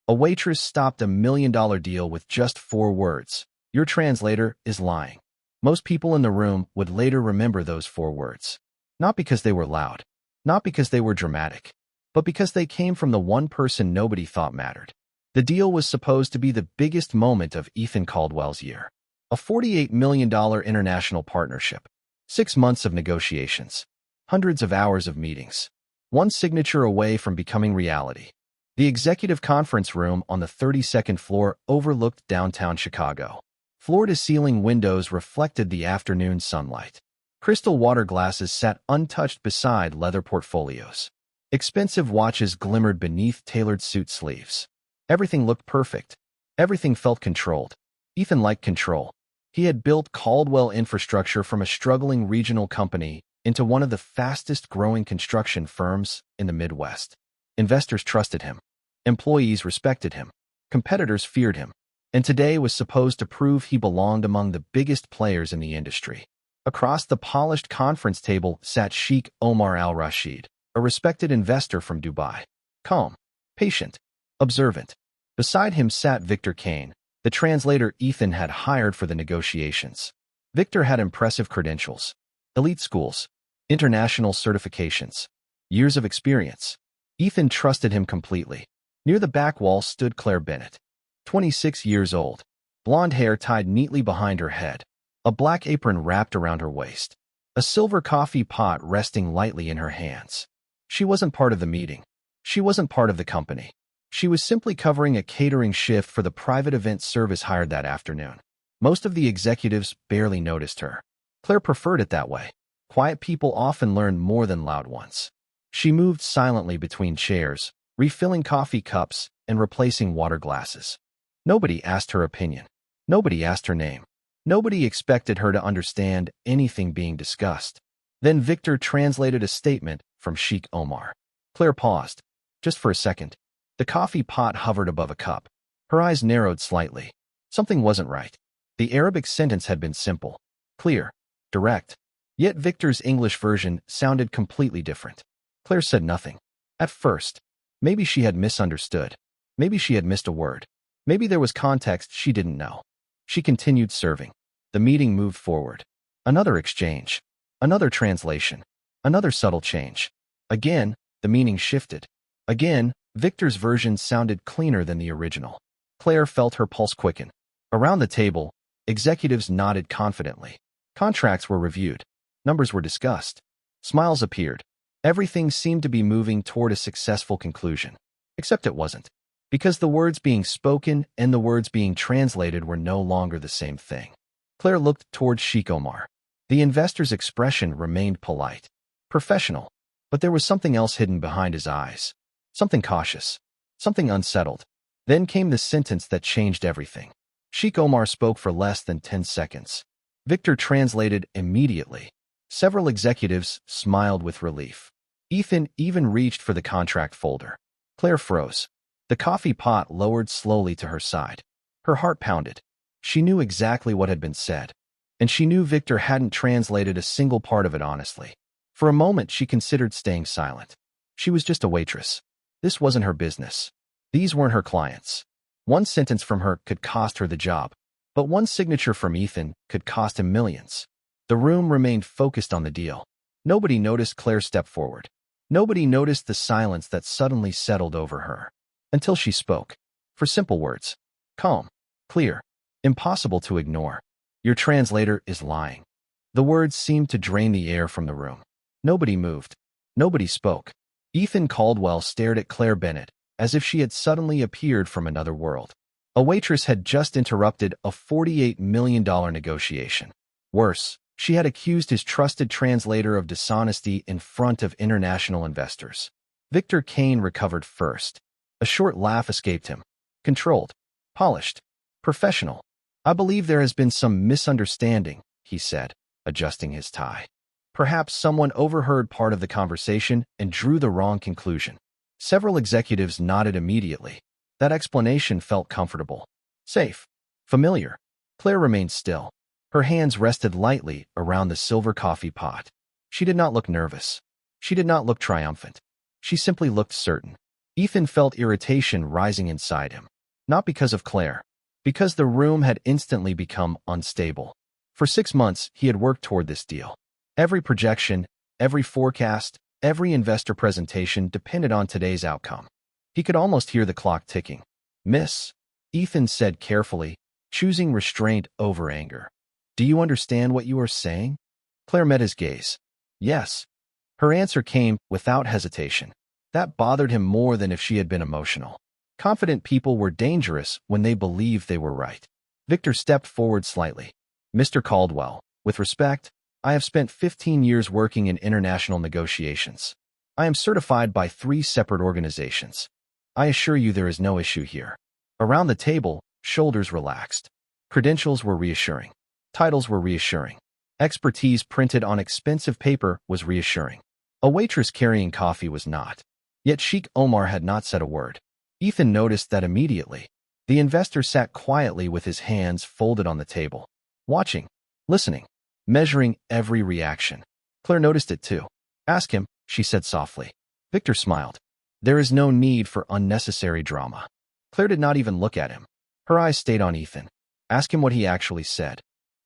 A waitress stopped a $1 million deal with just 4 words. Your translator is lying. Most people in the room would later remember those 4 words. Not because they were loud, not because they were dramatic, but because they came from the one person nobody thought mattered. The deal was supposed to be the biggest moment of Ethan Caldwell's year. A $48 million international partnership. 6 months of negotiations. Hundreds of hours of meetings. One signature away from becoming reality. The executive conference room on the 32nd floor overlooked downtown Chicago. Floor-to-ceiling windows reflected the afternoon sunlight. Crystal water glasses sat untouched beside leather portfolios. Expensive watches glimmered beneath tailored suit sleeves. Everything looked perfect. Everything felt controlled. Ethan liked control. He had built Caldwell infrastructure from a struggling regional company into one of the fastest-growing construction firms in the Midwest. Investors trusted him. Employees respected him. Competitors feared him. And today was supposed to prove he belonged among the biggest players in the industry. Across the polished conference table sat Sheikh Omar Al-Rashid, a respected investor from Dubai. Calm, patient, observant. Beside him sat Victor Kane, the translator Ethan had hired for the negotiations. Victor had impressive credentials, elite schools, international certifications, years of experience. Ethan trusted him completely. Near the back wall stood Claire Bennett, 26 years old, blonde hair tied neatly behind her head, a black apron wrapped around her waist, a silver coffee pot resting lightly in her hands. She wasn't part of the meeting. She wasn't part of the company. She was simply covering a catering shift for the private event service hired that afternoon. Most of the executives barely noticed her. Claire preferred it that way. Quiet people often learn more than loud ones. She moved silently between chairs, refilling coffee cups and replacing water glasses. Nobody asked her opinion. Nobody asked her name. Nobody expected her to understand anything being discussed. Then Victor translated a statement from Sheikh Omar. Claire paused, just for a second. The coffee pot hovered above a cup. Her eyes narrowed slightly. Something wasn't right. The Arabic sentence had been simple, clear, direct. Yet Victor's English version sounded completely different. Claire said nothing. At first, maybe she had misunderstood. Maybe she had missed a word. Maybe there was context she didn't know. She continued serving. The meeting moved forward. Another exchange. Another translation. Another subtle change. Again, the meaning shifted. Again, Victor's version sounded cleaner than the original. Claire felt her pulse quicken. Around the table, executives nodded confidently. Contracts were reviewed. Numbers were discussed. Smiles appeared. Everything seemed to be moving toward a successful conclusion. Except it wasn't. Because the words being spoken and the words being translated were no longer the same thing. Claire looked toward Sheikh Omar. The investor's expression remained polite, professional, but there was something else hidden behind his eyes. Something cautious, something unsettled. Then came the sentence that changed everything. Sheikh Omar spoke for less than 10 seconds. Victor translated immediately. Several executives smiled with relief. Ethan even reached for the contract folder. Claire froze. The coffee pot lowered slowly to her side. Her heart pounded. She knew exactly what had been said, and she knew Victor hadn't translated a single part of it honestly. For a moment, she considered staying silent. She was just a waitress. This wasn't her business. These weren't her clients. One sentence from her could cost her the job, but one signature from Ethan could cost him millions. The room remained focused on the deal. Nobody noticed Claire step forward. Nobody noticed the silence that suddenly settled over her. Until she spoke. For simple words. Calm. Clear. Impossible to ignore. Your translator is lying. The words seemed to drain the air from the room. Nobody moved. Nobody spoke. Ethan Caldwell stared at Claire Bennett, as if she had suddenly appeared from another world. A waitress had just interrupted a $48 million negotiation. Worse, she had accused his trusted translator of dishonesty in front of international investors. Victor Kane recovered first. A short laugh escaped him. Controlled. Polished. Professional. I believe there has been some misunderstanding, he said, adjusting his tie. Perhaps someone overheard part of the conversation and drew the wrong conclusion. Several executives nodded immediately. That explanation felt comfortable. Safe. Familiar. Claire remained still. Her hands rested lightly around the silver coffee pot. She did not look nervous. She did not look triumphant. She simply looked certain. Ethan felt irritation rising inside him. Not because of Claire, because the room had instantly become unstable. For 6 months, he had worked toward this deal. Every projection, every forecast, every investor presentation depended on today's outcome. He could almost hear the clock ticking. "Miss," Ethan said carefully, choosing restraint over anger. "Do you understand what you are saying?" Claire met his gaze. "Yes." Her answer came without hesitation. That bothered him more than if she had been emotional. Confident people were dangerous when they believed they were right. Victor stepped forward slightly. "Mr. Caldwell, with respect, I have spent 15 years working in international negotiations. I am certified by 3 separate organizations. I assure you there is no issue here." Around the table, shoulders relaxed. Credentials were reassuring. Titles were reassuring. Expertise printed on expensive paper was reassuring. A waitress carrying coffee was not. Yet Sheikh Omar had not said a word. Ethan noticed that immediately. The investor sat quietly with his hands folded on the table, watching, listening, measuring every reaction. Claire noticed it too. "Ask him," she said softly. Victor smiled. "There is no need for unnecessary drama." Claire did not even look at him. Her eyes stayed on Ethan. "Ask him what he actually said."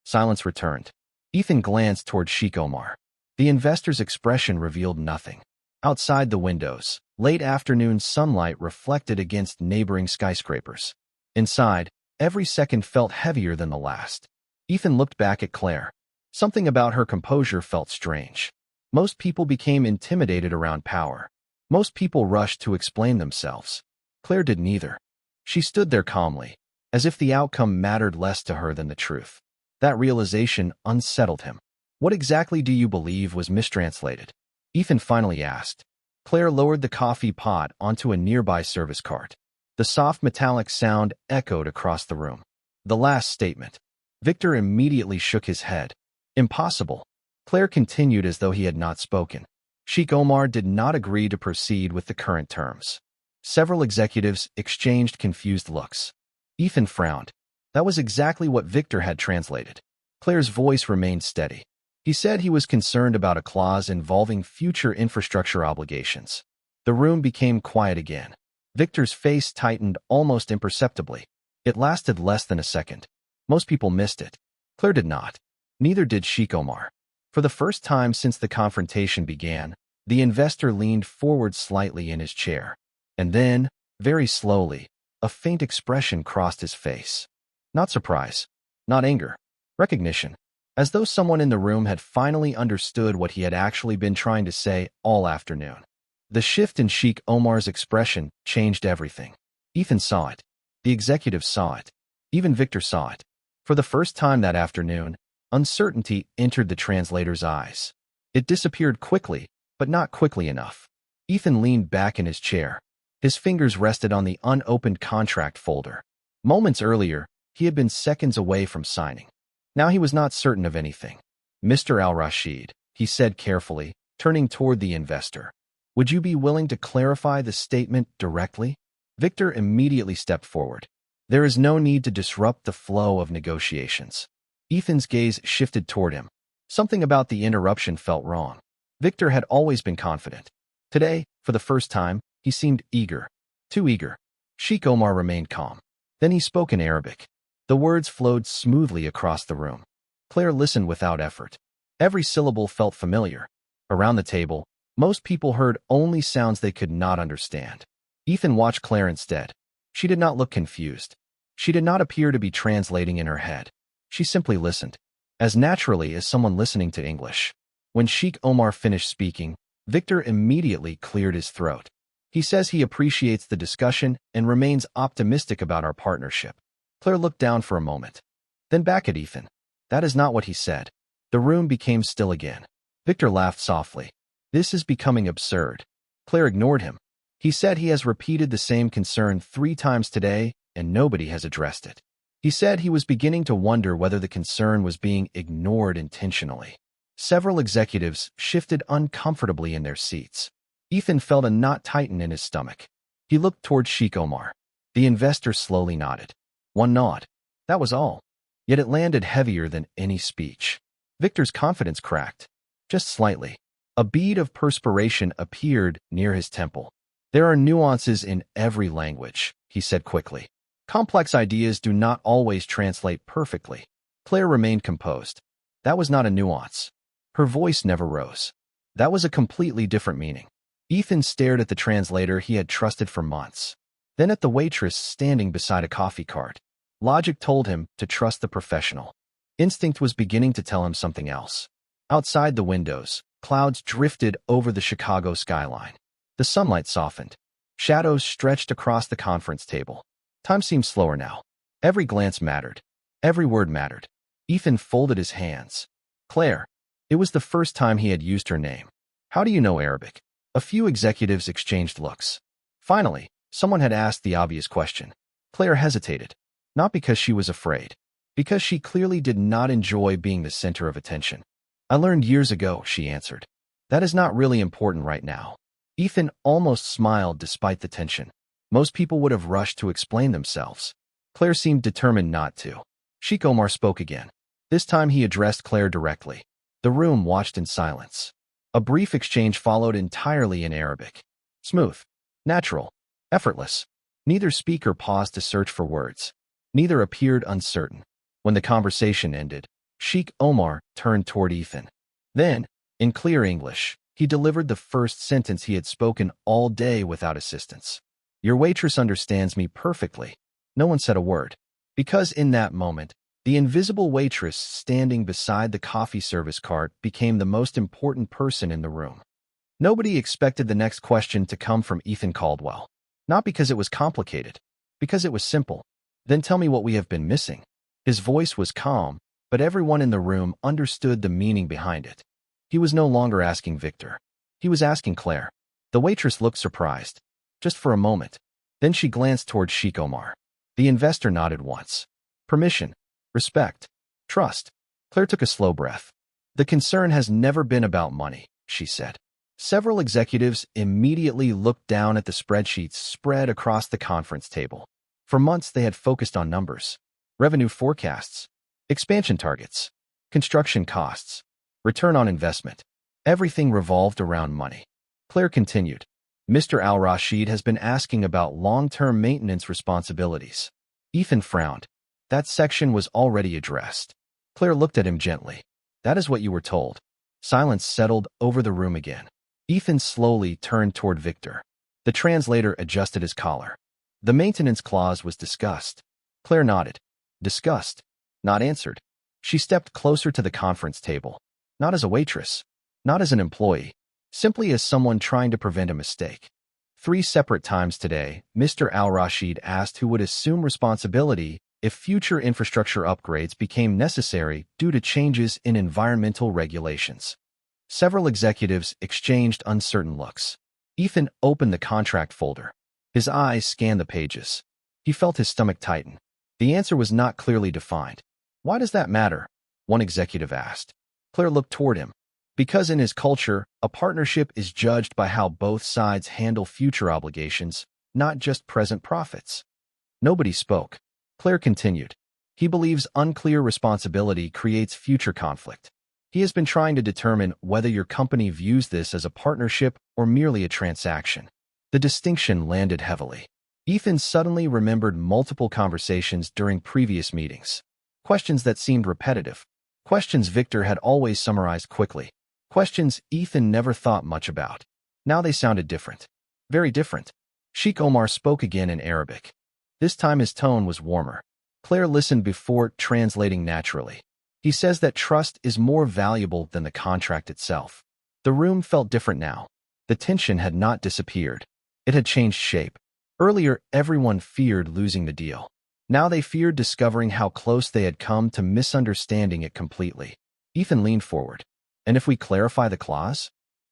Silence returned. Ethan glanced toward Sheikh Omar. The investor's expression revealed nothing. Outside the windows, late afternoon sunlight reflected against neighboring skyscrapers. Inside, every second felt heavier than the last. Ethan looked back at Claire. Something about her composure felt strange. Most people became intimidated around power. Most people rushed to explain themselves. Claire did neither. She stood there calmly, as if the outcome mattered less to her than the truth. That realization unsettled him. "What exactly do you believe was mistranslated?" Ethan finally asked. Claire lowered the coffee pot onto a nearby service cart. The soft metallic sound echoed across the room. "The last statement." Victor immediately shook his head. "Impossible." Claire continued as though he had not spoken. Sheikh Omar did not agree to proceed with the current terms. Several executives exchanged confused looks. Ethan frowned. That was exactly what Victor had translated. Claire's voice remained steady. He said he was concerned about a clause involving future infrastructure obligations. The room became quiet again. Victor's face tightened almost imperceptibly. It lasted less than a second. Most people missed it. Claire did not. Neither did Sheikh Omar. For the first time since the confrontation began, the investor leaned forward slightly in his chair. And then, very slowly, a faint expression crossed his face. Not surprise. Not anger. Recognition. As though someone in the room had finally understood what he had actually been trying to say all afternoon. The shift in Sheikh Omar's expression changed everything. Ethan saw it. The executives saw it. Even Victor saw it. For the first time that afternoon, uncertainty entered the translator's eyes. It disappeared quickly, but not quickly enough. Ethan leaned back in his chair. His fingers rested on the unopened contract folder. Moments earlier, he had been seconds away from signing. Now he was not certain of anything. "Mr. Al-Rashid," he said carefully, turning toward the investor. "Would you be willing to clarify the statement directly?" Victor immediately stepped forward. "There is no need to disrupt the flow of negotiations." Ethan's gaze shifted toward him. Something about the interruption felt wrong. Victor had always been confident. Today, for the first time, he seemed eager. Too eager. Sheikh Omar remained calm. Then he spoke in Arabic. The words flowed smoothly across the room. Claire listened without effort. Every syllable felt familiar. Around the table, most people heard only sounds they could not understand. Ethan watched Claire instead. She did not look confused. She did not appear to be translating in her head. She simply listened, as naturally as someone listening to English. When Sheikh Omar finished speaking, Victor immediately cleared his throat. "He says he appreciates the discussion and remains optimistic about our partnership." Claire looked down for a moment, then back at Ethan. "That is not what he said." The room became still again. Victor laughed softly. "This is becoming absurd." Claire ignored him. "He said he has repeated the same concern 3 times today, and nobody has addressed it. He said he was beginning to wonder whether the concern was being ignored intentionally." Several executives shifted uncomfortably in their seats. Ethan felt a knot tighten in his stomach. He looked toward Sheikh Omar. The investor slowly nodded. One nod. That was all. Yet it landed heavier than any speech. Victor's confidence cracked. Just slightly. A bead of perspiration appeared near his temple. There are nuances in every language, he said quickly. Complex ideas do not always translate perfectly. Claire remained composed. That was not a nuance. Her voice never rose. That was a completely different meaning. Ethan stared at the translator he had trusted for months, then at the waitress standing beside a coffee cart. Logic told him to trust the professional. Instinct was beginning to tell him something else. Outside the windows, clouds drifted over the Chicago skyline. The sunlight softened. Shadows stretched across the conference table. Time seemed slower now. Every glance mattered. Every word mattered. Ethan folded his hands. Claire. It was the first time he had used her name. How do you know Arabic? A few executives exchanged looks. Finally, someone had asked the obvious question. Claire hesitated. Not because she was afraid. Because she clearly did not enjoy being the center of attention. I learned years ago, she answered. That is not really important right now. Ethan almost smiled despite the tension. Most people would have rushed to explain themselves. Claire seemed determined not to. Sheikh Omar spoke again. This time he addressed Claire directly. The room watched in silence. A brief exchange followed entirely in Arabic. Smooth, natural, effortless. Neither speaker paused to search for words. Neither appeared uncertain. When the conversation ended, Sheikh Omar turned toward Ethan. Then, in clear English, he delivered the first sentence he had spoken all day without assistance. Your waitress understands me perfectly. No one said a word. Because in that moment, the invisible waitress standing beside the coffee service cart became the most important person in the room. Nobody expected the next question to come from Ethan Caldwell. Not because it was complicated, because it was simple. Then tell me what we have been missing. His voice was calm, but everyone in the room understood the meaning behind it. He was no longer asking Victor. He was asking Claire. The waitress looked surprised. Just for a moment. Then she glanced toward Sheikh Omar. The investor nodded once. Permission. Respect. Trust. Claire took a slow breath. The concern has never been about money, she said. Several executives immediately looked down at the spreadsheets spread across the conference table. For months they had focused on numbers. Revenue forecasts. Expansion targets. Construction costs. Return on investment. Everything revolved around money. Claire continued. Mr. Al-Rashid has been asking about long-term maintenance responsibilities. Ethan frowned. That section was already addressed. Claire looked at him gently. That is what you were told. Silence settled over the room again. Ethan slowly turned toward Victor. The translator adjusted his collar. The maintenance clause was discussed. Claire nodded. Discussed. Not answered. She stepped closer to the conference table. Not as a waitress. Not as an employee. Simply as someone trying to prevent a mistake. 3 separate times today, Mr. Al-Rashid asked who would assume responsibility if future infrastructure upgrades became necessary due to changes in environmental regulations. Several executives exchanged uncertain looks. Ethan opened the contract folder. His eyes scanned the pages. He felt his stomach tighten. The answer was not clearly defined. Why does that matter? One executive asked. Claire looked toward him. Because in his culture, a partnership is judged by how both sides handle future obligations, not just present profits. Nobody spoke. Claire continued. He believes unclear responsibility creates future conflict. He has been trying to determine whether your company views this as a partnership or merely a transaction. The distinction landed heavily. Ethan suddenly remembered multiple conversations during previous meetings. Questions that seemed repetitive. Questions Victor had always summarized quickly. Questions Ethan never thought much about. Now they sounded different. Very different. Sheikh Omar spoke again in Arabic. This time his tone was warmer. Claire listened before translating naturally. He says that trust is more valuable than the contract itself. The room felt different now. The tension had not disappeared. It had changed shape. Earlier, everyone feared losing the deal. Now they feared discovering how close they had come to misunderstanding it completely. Ethan leaned forward. And if we clarify the clause?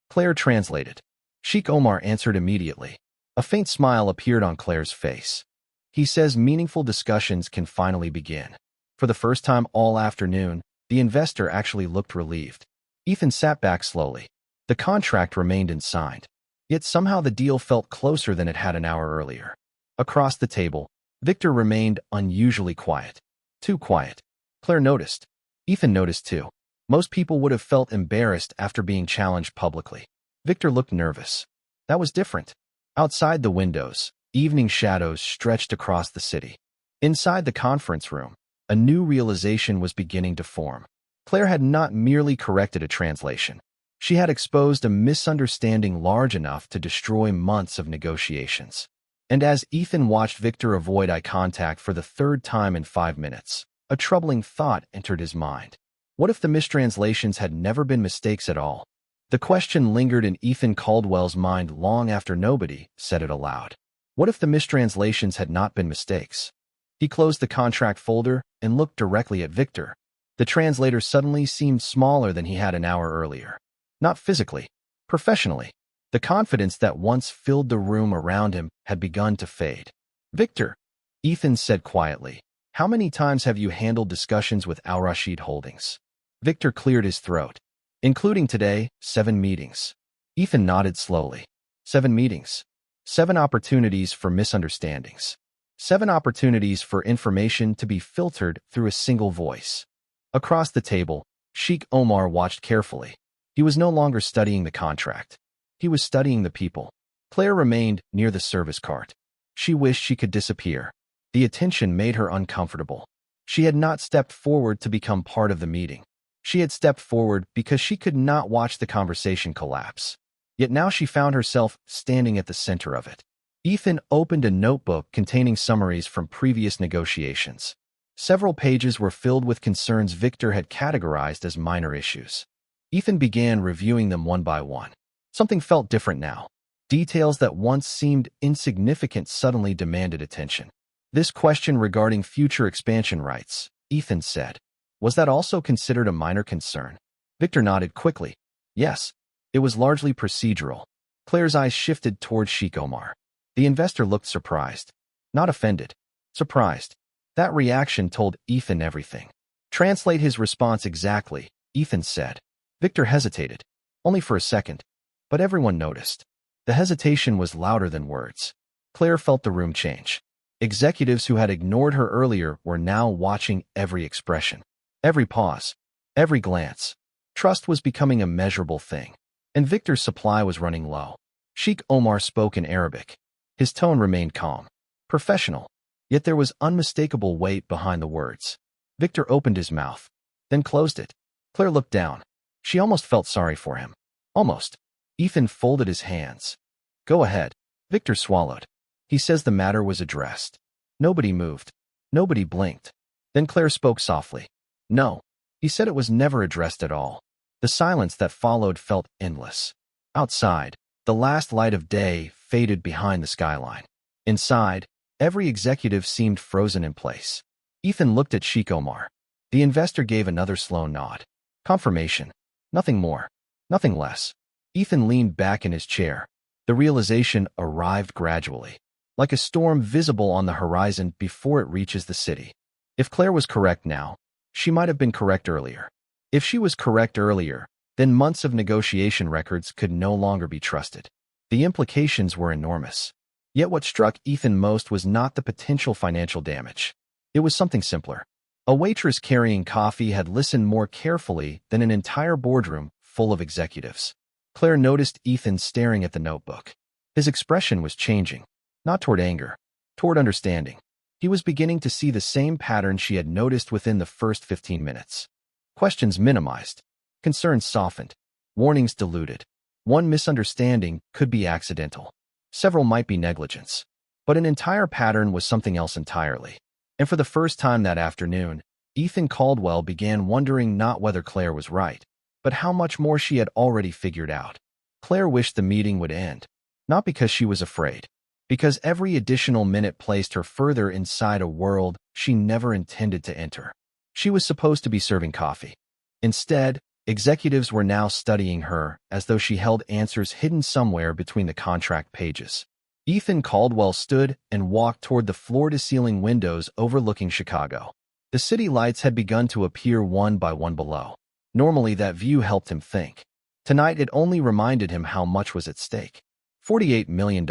Claire translated. Sheikh Omar answered immediately. A faint smile appeared on Claire's face. He says meaningful discussions can finally begin. For the first time all afternoon, the investor actually looked relieved. Ethan sat back slowly. The contract remained unsigned. Yet somehow the deal felt closer than it had an hour earlier. Across the table, Victor remained unusually quiet. Too quiet. Claire noticed. Ethan noticed too. Most people would have felt embarrassed after being challenged publicly. Victor looked nervous. That was different. Outside the windows, evening shadows stretched across the city. Inside the conference room, a new realization was beginning to form. Claire had not merely corrected a translation. She had exposed a misunderstanding large enough to destroy months of negotiations. And as Ethan watched Victor avoid eye contact for the third time in 5 minutes, a troubling thought entered his mind. What if the mistranslations had never been mistakes at all? The question lingered in Ethan Caldwell's mind long after nobody said it aloud. What if the mistranslations had not been mistakes? He closed the contract folder and looked directly at Victor. The translator suddenly seemed smaller than he had an hour earlier. Not physically, professionally. The confidence that once filled the room around him had begun to fade. "Victor," Ethan said quietly, "how many times have you handled discussions with Al Rashid Holdings?" Victor cleared his throat. "Including today, 7 meetings." Ethan nodded slowly. 7 meetings. 7 opportunities for misunderstandings. 7 opportunities for information to be filtered through a single voice. Across the table, Sheikh Omar watched carefully. He was no longer studying the contract. He was studying the people. Claire remained near the service cart. She wished she could disappear. The attention made her uncomfortable. She had not stepped forward to become part of the meeting. She had stepped forward because she could not watch the conversation collapse. Yet now she found herself standing at the center of it. Ethan opened a notebook containing summaries from previous negotiations. Several pages were filled with concerns Victor had categorized as minor issues. Ethan began reviewing them one by one. Something felt different now. Details that once seemed insignificant suddenly demanded attention. "This question regarding future expansion rights," Ethan said. "Was that also considered a minor concern?" Victor nodded quickly. "Yes, it was largely procedural." Claire's eyes shifted toward Sheikh Omar. The investor looked surprised. Not offended. Surprised. That reaction told Ethan everything. "Translate his response exactly," Ethan said. Victor hesitated. Only for a second. But everyone noticed. The hesitation was louder than words. Claire felt the room change. Executives who had ignored her earlier were now watching every expression. Every pause. Every glance. Trust was becoming a measurable thing. And Victor's supply was running low. Sheikh Omar spoke in Arabic. His tone remained calm. Professional. Yet there was unmistakable weight behind the words. Victor opened his mouth. Then closed it. Claire looked down. She almost felt sorry for him. Almost. Ethan folded his hands. "Go ahead." Victor swallowed. "He says the matter was addressed." Nobody moved. Nobody blinked. Then Claire spoke softly. "No. He said it was never addressed at all." The silence that followed felt endless. Outside, the last light of day faded behind the skyline. Inside, every executive seemed frozen in place. Ethan looked at Sheikh Omar. The investor gave another slow nod. Confirmation. Nothing more. Nothing less. Ethan leaned back in his chair. The realization arrived gradually, like a storm visible on the horizon before it reaches the city. If Claire was correct now, she might have been correct earlier. If she was correct earlier, then months of negotiation records could no longer be trusted. The implications were enormous. Yet what struck Ethan most was not the potential financial damage. It was something simpler. A waitress carrying coffee had listened more carefully than an entire boardroom full of executives. Claire noticed Ethan staring at the notebook. His expression was changing, not toward anger, toward understanding. He was beginning to see the same pattern she had noticed within the first 15 minutes. Questions minimized, concerns softened, warnings diluted. One misunderstanding could be accidental. Several might be negligence. But an entire pattern was something else entirely. And for the first time that afternoon, Ethan Caldwell began wondering not whether Claire was right, but how much more she had already figured out. Claire wished the meeting would end, not because she was afraid, because every additional minute placed her further inside a world she never intended to enter. She was supposed to be serving coffee. Instead, executives were now studying her as though she held answers hidden somewhere between the contract pages. Ethan Caldwell stood and walked toward the floor-to-ceiling windows overlooking Chicago. The city lights had begun to appear one by one below. Normally that view helped him think. Tonight it only reminded him how much was at stake. $48 million.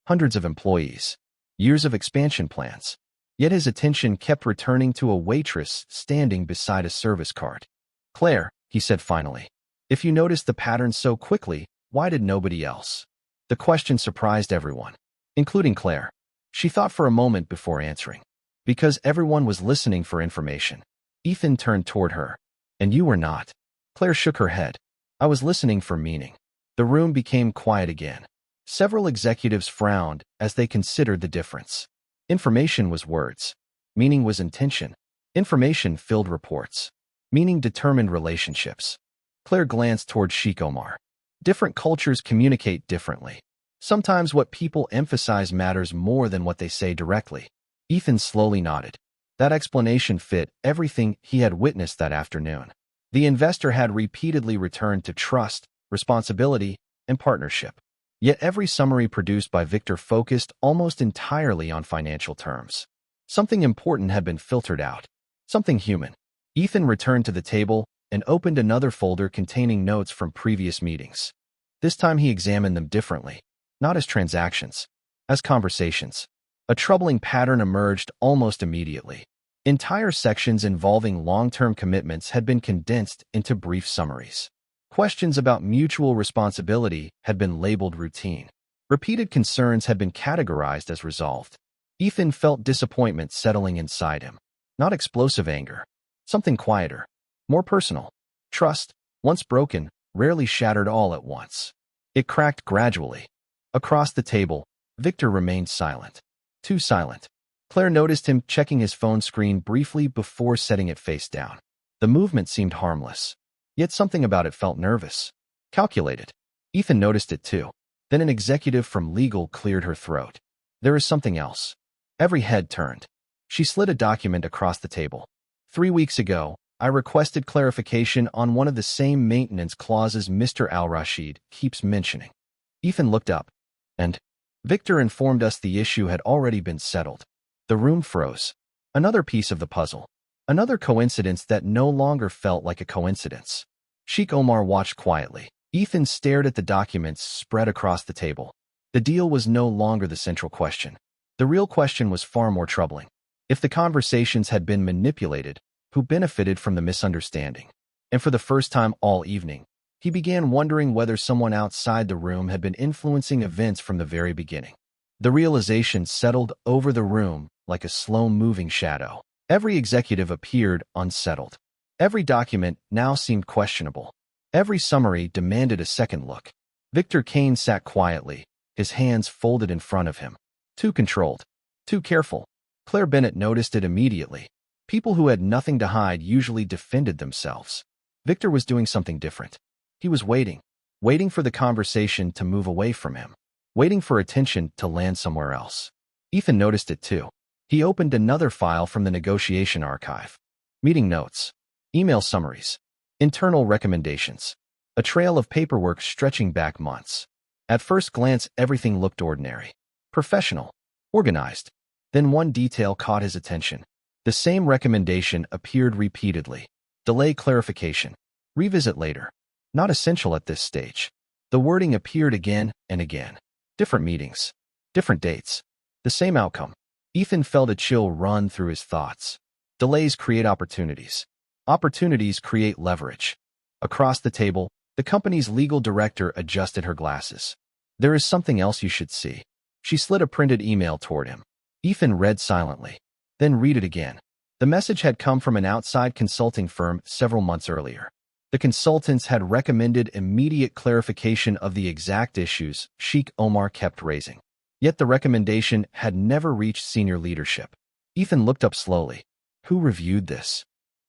Hundreds of employees. Years of expansion plans. Yet his attention kept returning to a waitress standing beside a service cart. "Claire," he said finally, "if you noticed the pattern so quickly, why did nobody else?" The question surprised everyone, including Claire. She thought for a moment before answering. Because everyone was listening for information. Ethan turned toward her. And you were not. Claire shook her head. I was listening for meaning. The room became quiet again. Several executives frowned as they considered the difference. Information was words. Meaning was intention. Information filled reports. Meaning determined relationships. Claire glanced toward Sheikh Omar. Different cultures communicate differently. Sometimes what people emphasize matters more than what they say directly. Ethan slowly nodded. That explanation fit everything he had witnessed that afternoon. The investor had repeatedly returned to trust, responsibility, and partnership. Yet every summary produced by Victor focused almost entirely on financial terms. Something important had been filtered out. Something human. Ethan returned to the table and opened another folder containing notes from previous meetings. This time he examined them differently. Not as transactions, as conversations. A troubling pattern emerged almost immediately. Entire sections involving long-term commitments had been condensed into brief summaries. Questions about mutual responsibility had been labeled routine. Repeated concerns had been categorized as resolved. Ethan felt disappointment settling inside him. Not explosive anger. Something quieter. More personal. Trust, once broken, rarely shattered all at once. It cracked gradually. Across the table, Victor remained silent. Too silent. Claire noticed him checking his phone screen briefly before setting it face down. The movement seemed harmless. Yet something about it felt nervous. Calculated. Ethan noticed it too. Then an executive from legal cleared her throat. There is something else. Every head turned. She slid a document across the table. 3 weeks ago, I requested clarification on one of the same maintenance clauses Mr. Al-Rashid keeps mentioning. Ethan looked up. And Victor informed us the issue had already been settled. The room froze. Another piece of the puzzle. Another coincidence that no longer felt like a coincidence. Sheikh Omar watched quietly. Ethan stared at the documents spread across the table. The deal was no longer the central question. The real question was far more troubling. If the conversations had been manipulated, who benefited from the misunderstanding? And for the first time all evening, he began wondering whether someone outside the room had been influencing events from the very beginning. The realization settled over the room like a slow-moving shadow. Every executive appeared unsettled. Every document now seemed questionable. Every summary demanded a second look. Victor Kane sat quietly, his hands folded in front of him. Too controlled. Too careful. Claire Bennett noticed it immediately. People who had nothing to hide usually defended themselves. Victor was doing something different. He was waiting for the conversation to move away from him, waiting for attention to land somewhere else. Ethan noticed it too. He opened another file from the negotiation archive. Meeting notes, email summaries, internal recommendations, a trail of paperwork stretching back months. At first glance, everything looked ordinary, professional, organized. Then one detail caught his attention. The same recommendation appeared repeatedly. Delay clarification. Revisit later. Not essential at this stage. The wording appeared again and again. Different meetings. Different dates. The same outcome. Ethan felt a chill run through his thoughts. Delays create opportunities. Opportunities create leverage. Across the table, the company's legal director adjusted her glasses. There is something else you should see. She slid a printed email toward him. Ethan read silently. Then read it again. The message had come from an outside consulting firm several months earlier. The consultants had recommended immediate clarification of the exact issues Sheikh Omar kept raising. Yet the recommendation had never reached senior leadership. Ethan looked up slowly. Who reviewed this?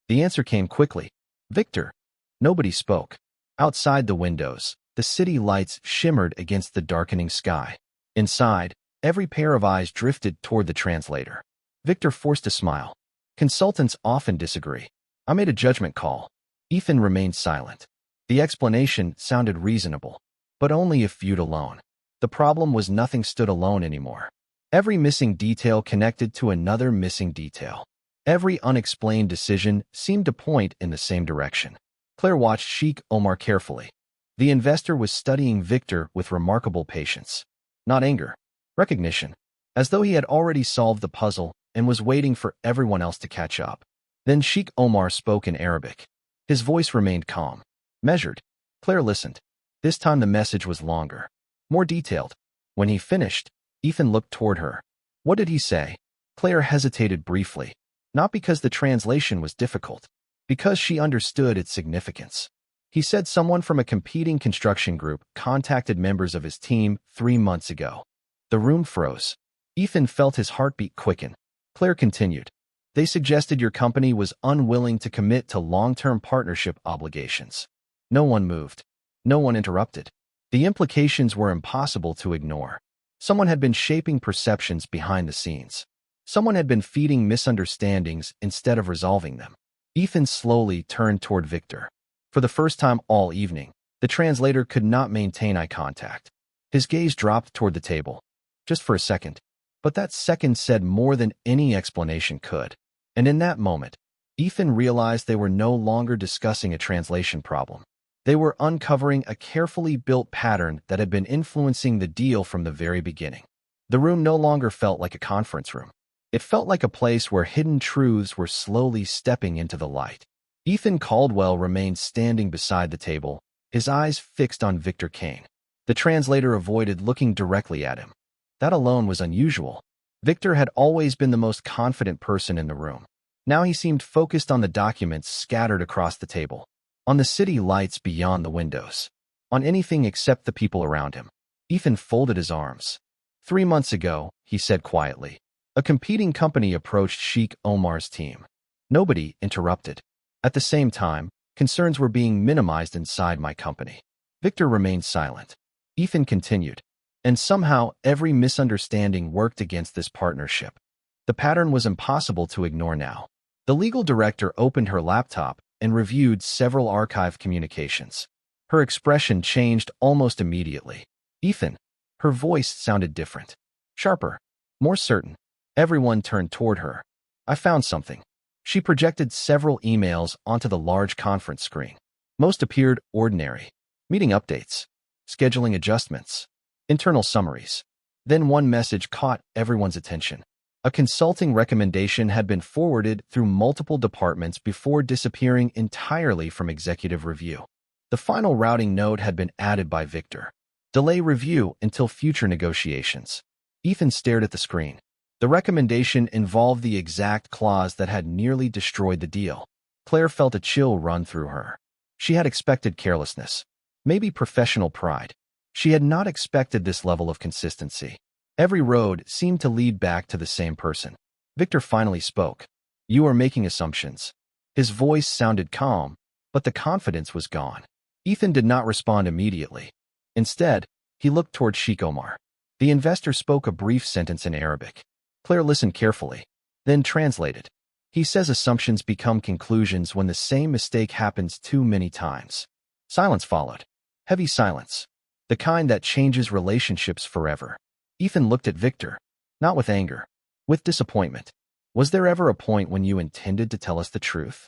The answer came quickly. Victor. Nobody spoke. Outside the windows, the city lights shimmered against the darkening sky. Inside, every pair of eyes drifted toward the translator. Victor forced a smile. Consultants often disagree. I made a judgment call. Ethan remained silent. The explanation sounded reasonable, but only if viewed alone. The problem was nothing stood alone anymore. Every missing detail connected to another missing detail. Every unexplained decision seemed to point in the same direction. Claire watched Sheikh Omar carefully. The investor was studying Victor with remarkable patience. Not anger. Recognition. As though he had already solved the puzzle and was waiting for everyone else to catch up. Then Sheikh Omar spoke in Arabic. His voice remained calm, measured. Claire listened. This time the message was longer. more detailed. When he finished, Ethan looked toward her. What did he say? Claire hesitated briefly, not because the translation was difficult, because she understood its significance. He said someone from a competing construction group contacted members of his team 3 months ago. The room froze. Ethan felt his heartbeat quicken. Claire continued. They suggested your company was unwilling to commit to long-term partnership obligations. No one moved. No one interrupted. The implications were impossible to ignore. Someone had been shaping perceptions behind the scenes. Someone had been feeding misunderstandings instead of resolving them. Ethan slowly turned toward Victor. For the first time all evening, the translator could not maintain eye contact. His gaze dropped toward the table. Just for a second. But that second said more than any explanation could. And in that moment, Ethan realized they were no longer discussing a translation problem. They were uncovering a carefully built pattern that had been influencing the deal from the very beginning. The room no longer felt like a conference room. It felt like a place where hidden truths were slowly stepping into the light. Ethan Caldwell remained standing beside the table, his eyes fixed on Victor Kane. The translator avoided looking directly at him. That alone was unusual. Victor had always been the most confident person in the room. Now he seemed focused on the documents scattered across the table, on the city lights beyond the windows, on anything except the people around him. Ethan folded his arms. 3 months ago, he said quietly, a competing company approached Sheikh Omar's team. Nobody interrupted. At the same time, concerns were being minimized inside my company. Victor remained silent. Ethan continued. And somehow, every misunderstanding worked against this partnership. The pattern was impossible to ignore now. The legal director opened her laptop and reviewed several archived communications. Her expression changed almost immediately. Ethan. Her voice sounded different. Sharper. More certain. Everyone turned toward her. I found something. She projected several emails onto the large conference screen. Most appeared ordinary. Meeting updates. Scheduling adjustments. Internal summaries. Then one message caught everyone's attention. A consulting recommendation had been forwarded through multiple departments before disappearing entirely from executive review. The final routing note had been added by Victor. Delay review until future negotiations. Ethan stared at the screen. The recommendation involved the exact clause that had nearly destroyed the deal. Claire felt a chill run through her. She had expected carelessness, maybe professional pride. She had not expected this level of consistency. Every road seemed to lead back to the same person. Victor finally spoke. You are making assumptions. His voice sounded calm, but the confidence was gone. Ethan did not respond immediately. Instead, he looked toward Sheikh Omar. The investor spoke a brief sentence in Arabic. Claire listened carefully, then translated. He says assumptions become conclusions when the same mistake happens too many times. Silence followed. Heavy silence. The kind that changes relationships forever. Ethan looked at Victor, not with anger, with disappointment. Was there ever a point when you intended to tell us the truth?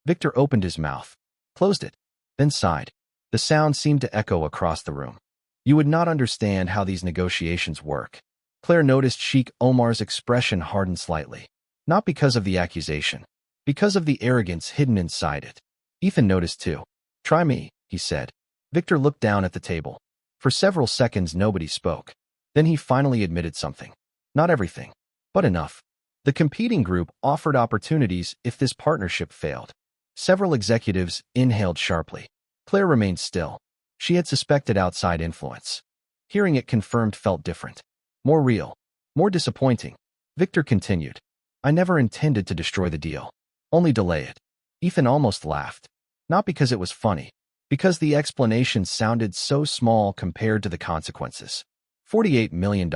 Victor opened his mouth, closed it, then sighed. The sound seemed to echo across the room. You would not understand how these negotiations work. Claire noticed Sheikh Omar's expression harden slightly, not because of the accusation, because of the arrogance hidden inside it. Ethan noticed too. Try me, he said. Victor looked down at the table. For several seconds nobody spoke. Then he finally admitted something. Not everything, but enough. The competing group offered opportunities if this partnership failed. Several executives inhaled sharply. Claire remained still. She had suspected outside influence. Hearing it confirmed felt different. More real. More disappointing. Victor continued. I never intended to destroy the deal. Only delay it. Ethan almost laughed. Not because it was funny. Because the explanation sounded so small compared to the consequences. $48 million.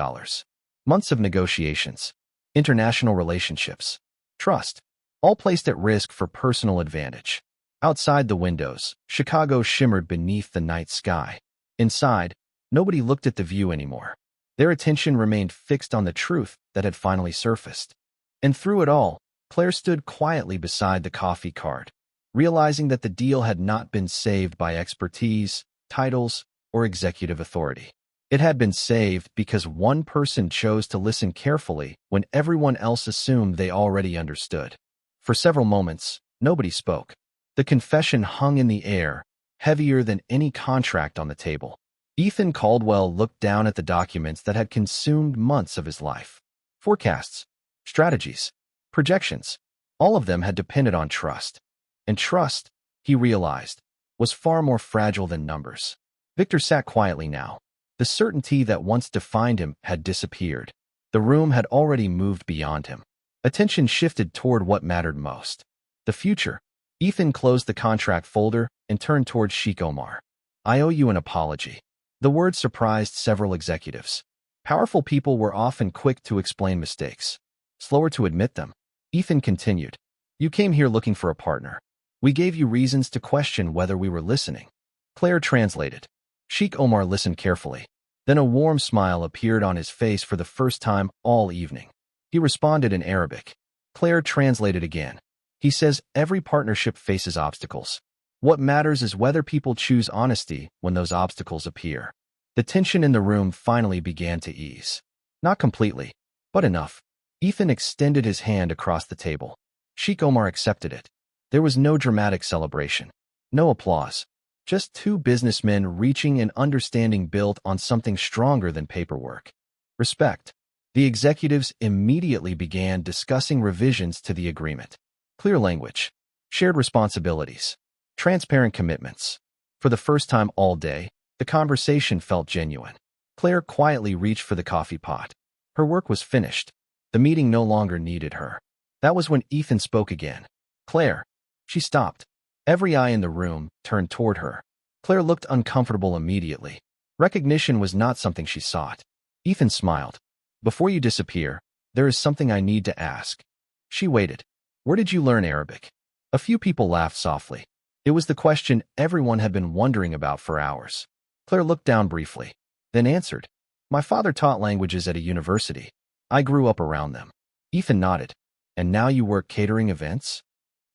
Months of negotiations. International relationships. Trust. All placed at risk for personal advantage. Outside the windows, Chicago shimmered beneath the night sky. Inside, nobody looked at the view anymore. Their attention remained fixed on the truth that had finally surfaced. And through it all, Claire stood quietly beside the coffee cart, realizing that the deal had not been saved by expertise, titles, or executive authority. It had been saved because one person chose to listen carefully when everyone else assumed they already understood. For several moments, nobody spoke. The confession hung in the air, heavier than any contract on the table. Ethan Caldwell looked down at the documents that had consumed months of his life. Forecasts, strategies, projections, all of them had depended on trust. And trust, he realized, was far more fragile than numbers. Victor sat quietly now. The certainty that once defined him had disappeared. The room had already moved beyond him. Attention shifted toward what mattered most. The future. Ethan closed the contract folder and turned toward Sheikh Omar. "I owe you an apology." The word surprised several executives. Powerful people were often quick to explain mistakes, slower to admit them. Ethan continued, "You came here looking for a partner. We gave you reasons to question whether we were listening." Claire translated. Sheikh Omar listened carefully. Then a warm smile appeared on his face for the first time all evening. He responded in Arabic. Claire translated again. He says every partnership faces obstacles. What matters is whether people choose honesty when those obstacles appear. The tension in the room finally began to ease. Not completely, but enough. Ethan extended his hand across the table. Sheikh Omar accepted it. There was no dramatic celebration. No applause. Just two businessmen reaching an understanding built on something stronger than paperwork. Respect. The executives immediately began discussing revisions to the agreement. Clear language. Shared responsibilities. Transparent commitments. For the first time all day, the conversation felt genuine. Claire quietly reached for the coffee pot. Her work was finished. The meeting no longer needed her. That was when Ethan spoke again. "Claire." She stopped. Every eye in the room turned toward her. Claire looked uncomfortable immediately. Recognition was not something she sought. Ethan smiled. "Before you disappear, there is something I need to ask." She waited. "Where did you learn Arabic?" A few people laughed softly. It was the question everyone had been wondering about for hours. Claire looked down briefly, then answered, "My father taught languages at a university. I grew up around them." Ethan nodded. "And now you work catering events?"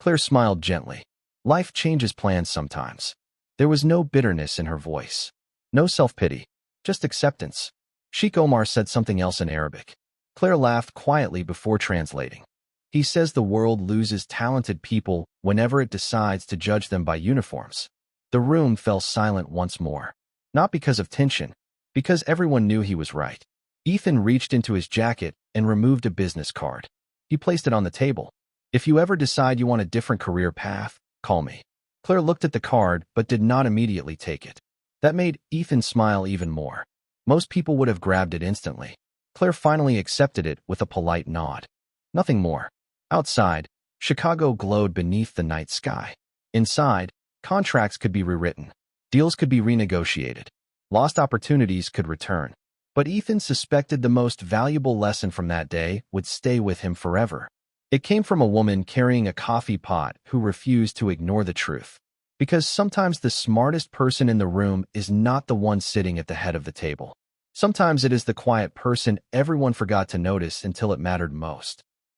Claire smiled gently. Life changes plans sometimes. There was no bitterness in her voice. No self-pity. Just acceptance. Sheikh Omar said something else in Arabic. Claire laughed quietly before translating. "He says the world loses talented people whenever it decides to judge them by uniforms." The room fell silent once more. Not because of tension, because everyone knew he was right. Ethan reached into his jacket and removed a business card. He placed it on the table. "If you ever decide you want a different career path, call me." Claire looked at the card but did not immediately take it. That made Ethan smile even more. Most people would have grabbed it instantly. Claire finally accepted it with a polite nod. Nothing more. Outside, Chicago glowed beneath the night sky. Inside, contracts could be rewritten. Deals could be renegotiated. Lost opportunities could return. But Ethan suspected the most valuable lesson from that day would stay with him forever. It came from a woman carrying a coffee pot who refused to ignore the truth. Because sometimes the smartest person in the room is not the one sitting at the head of the table. Sometimes it is the quiet person everyone forgot to notice until it mattered most.